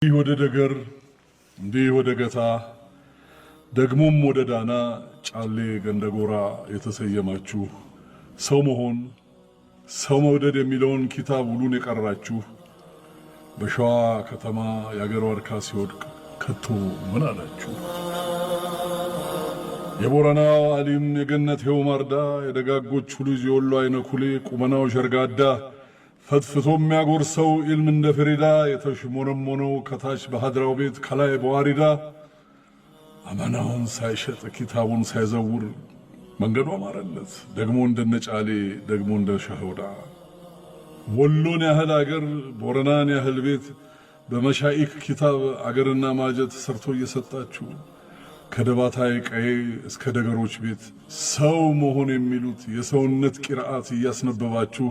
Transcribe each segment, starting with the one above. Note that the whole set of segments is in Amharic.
እንዲህ ወደ ደገር እንዲህ ወደ ገታ ደግሞም ወደ ዳና ጫሌ ገንደጎራ የተሰየማችሁ ሰው መሆን ሰው መውደድ የሚለውን ኪታብ ሁሉን የቀራችሁ በሸዋ ከተማ ያገር ዋርካ ሲወድቅ ከቶ ምን አላችሁ? የቦረናው አሊም የገነት ሄው ማርዳ የደጋጎች ልጅ የወሎ አይነኩሌ ቁመናው ሸርጋዳ ፈትፍቶ የሚያጎርሰው ኢልም እንደ ፍሪዳ የተሽሞነሞነው ከታች በሐድራው ቤት ከላይ በዋሪዳ አማናውን ሳይሸጥ ኪታቡን ሳይዘውር መንገዱ አማረለት ደግሞ እንደነጫሌ ደግሞ እንደ ሻህውዳ ወሎን ያህል አገር ቦረናን ያህል ቤት በመሻኢክ ኪታብ አገርና ማጀት ሰርቶ እየሰጣችሁ ከደባታይ ቀዬ እስከ ደገሮች ቤት ሰው መሆን የሚሉት የሰውነት ቂራአት እያስነበባችሁ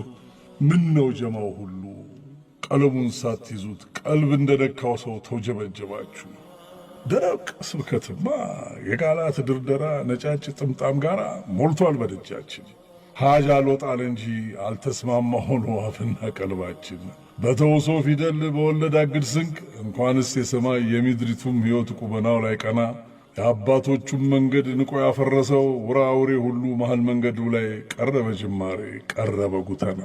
ምን ነው ጀማው ሁሉ ቀለሙን ሳትይዙት ቀልብ እንደነካው ሰው ተውጀበጀባችሁ። ደረቅ ስብከትማ የቃላት ድርደራ ነጫጭ ጥምጣም ጋራ ሞልቷል በደጃችን። ሀጅ አልወጣል እንጂ አልተስማማ ሆኖ አፍና ቀልባችን። በተውሶ ፊደል በወለድ አግድ ስንቅ እንኳንስ የሰማይ የምድሪቱም ሕይወት ቁመናው ላይ ቀና የአባቶቹም መንገድ ንቆ ያፈረሰው ውራውሬ ሁሉ መሃል መንገዱ ላይ ቀረበ ጅማሬ ቀረበ ጉተና።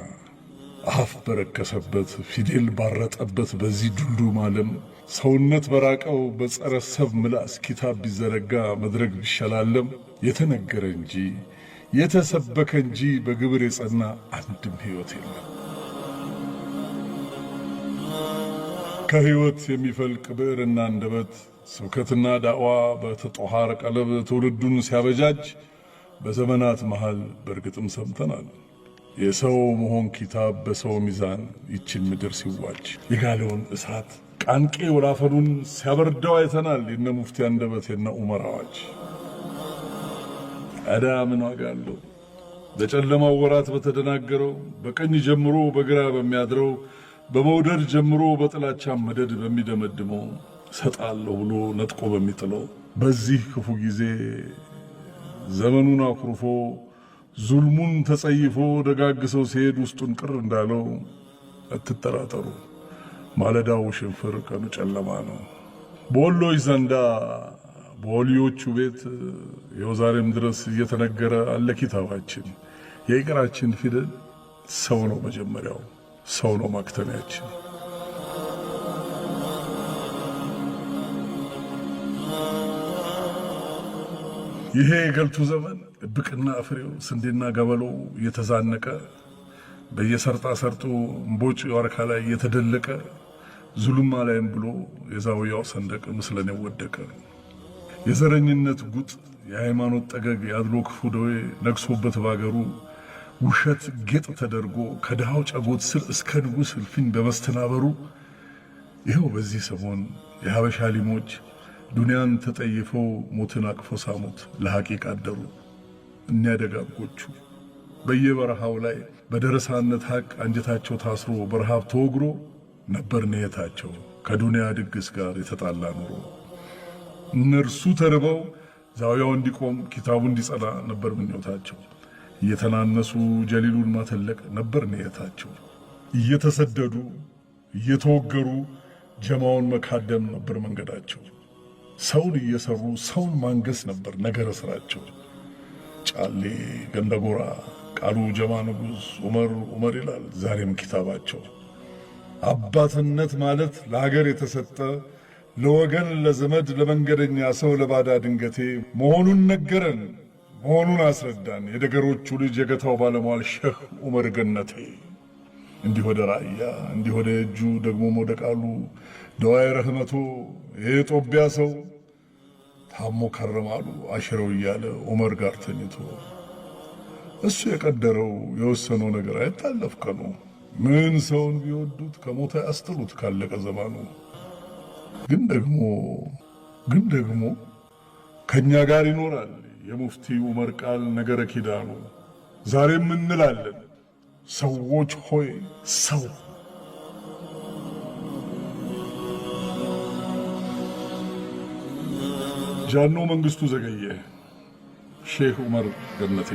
አፍ በረከሰበት ፊደል ባረጠበት በዚህ ዱልዱም ዓለም ሰውነት በራቀው በጸረ ሰብ ምላስ ኪታብ ቢዘረጋ መድረክ ቢሸላለም የተነገረ እንጂ የተሰበከ እንጂ በግብር የጸና አንድም ሕይወት የለም። ከሕይወት የሚፈልቅ ብዕርና አንደበት ስብከትና ዳዕዋ በተጧሃረ ቀለብ ትውልዱን ሲያበጃጅ በዘመናት መሃል በእርግጥም ሰምተናል። የሰው መሆን ኪታብ በሰው ሚዛን ይችን ምድር ሲዋጅ የጋለውን እሳት ቃንቄ ወላፈኑን ሲያበርዳው አይተናል። የነ ሙፍቲ አንደበት የነ ዑመር አዋጅ አዳ ምን ዋጋ አለው? በጨለማው ወራት በተደናገረው በቀኝ ጀምሮ በግራ በሚያድረው በመውደድ ጀምሮ በጥላቻ መደድ በሚደመድመው ሰጣለሁ ብሎ ነጥቆ በሚጥለው በዚህ ክፉ ጊዜ ዘመኑን አኩርፎ ዙልሙን ተጸይፎ ደጋግሰው ሲሄድ ውስጡን ቅር እንዳለው አትጠራጠሩ። ማለዳው ሽንፍር ቀኑ ጨለማ ነው። በወሎች ዘንዳ በወሊዮቹ ቤት የዛሬም ድረስ እየተነገረ አለ ኪታባችን። የይቅራችን ፊደል ሰው ነው መጀመሪያው፣ ሰው ነው ማክተሚያችን። ይሄ የገልቱ ዘመን ብቅና ፍሬው ስንዴና ገበሎ እየተዛነቀ በየሰርጣ ሰርጡ እምቦጭ ዋርካ ላይ እየተደለቀ ዙልማ ላይም ብሎ የዛውያው ሰንደቅ ምስለን ወደቀ። የዘረኝነት ጉጥ የሃይማኖት ጠገግ ያድሎ ክፉ ደዌ ነግሶበት ባገሩ ውሸት ጌጥ ተደርጎ ከድሃው ጨጎት ስር እስከ ንጉሥ እልፍኝ በመስተናበሩ ይኸው በዚህ ሰሞን የሀበሻ ሊሞች ዱንያን ተጠይፈው ሞትን አቅፎ ሳሙት ለሐቂቅ አደሩ። እኛ ደጋጎቹ በየበረሃው ላይ በደረሳነት ሐቅ አንጀታቸው ታስሮ በረሃብ ተወግሮ ነበር ንየታቸው ከዱንያ ድግስ ጋር የተጣላ ኑሮ። እነርሱ ተርበው ዛውያው እንዲቆም ኪታቡ እንዲጸና ነበር ምኞታቸው። እየተናነሱ ጀሊሉን ማተለቅ ነበር ንየታቸው። እየተሰደዱ እየተወገሩ ጀማውን መካደም ነበር መንገዳቸው። ሰውን እየሰሩ ሰውን ማንገስ ነበር ነገረ ስራቸው። ጫሌ ገንደጎራ ቃሉ ጀማ ንጉሥ ዑመር ይላል ዛሬም ኪታባቸው። አባትነት ማለት ለሀገር የተሰጠ ለወገን ለዘመድ ለመንገደኛ ሰው ለባዳ ድንገቴ መሆኑን ነገረን መሆኑን አስረዳን የደገሮቹ ልጅ የገታው ባለሟል ሼህ ዑመር ገነቴ። እንዲህ ወደ ራያ እንዲህ ወደ እጁ ደግሞም ወደ ቃሉ ደዋይ ረህመቶ የጦቢያ ሰው ታሞ ከረማሉ አሽረው እያለ ዑመር ጋር ተኝቶ እሱ የቀደረው የወሰነው ነገር አይታለፍ ቀኑ። ምን ሰውን ቢወዱት ከሞተ ያስጥሉት ካለቀ ዘመኑ። ግን ደግሞ ከኛ ጋር ይኖራል የሙፍቲ ዑመር ቃል ነገረ ኪዳኑ። ዛሬም እንላለን ሰዎች ሆይ ሰው ጃኖ መንግስቱ ዘገየ ሼህ ዑመር ገነቴ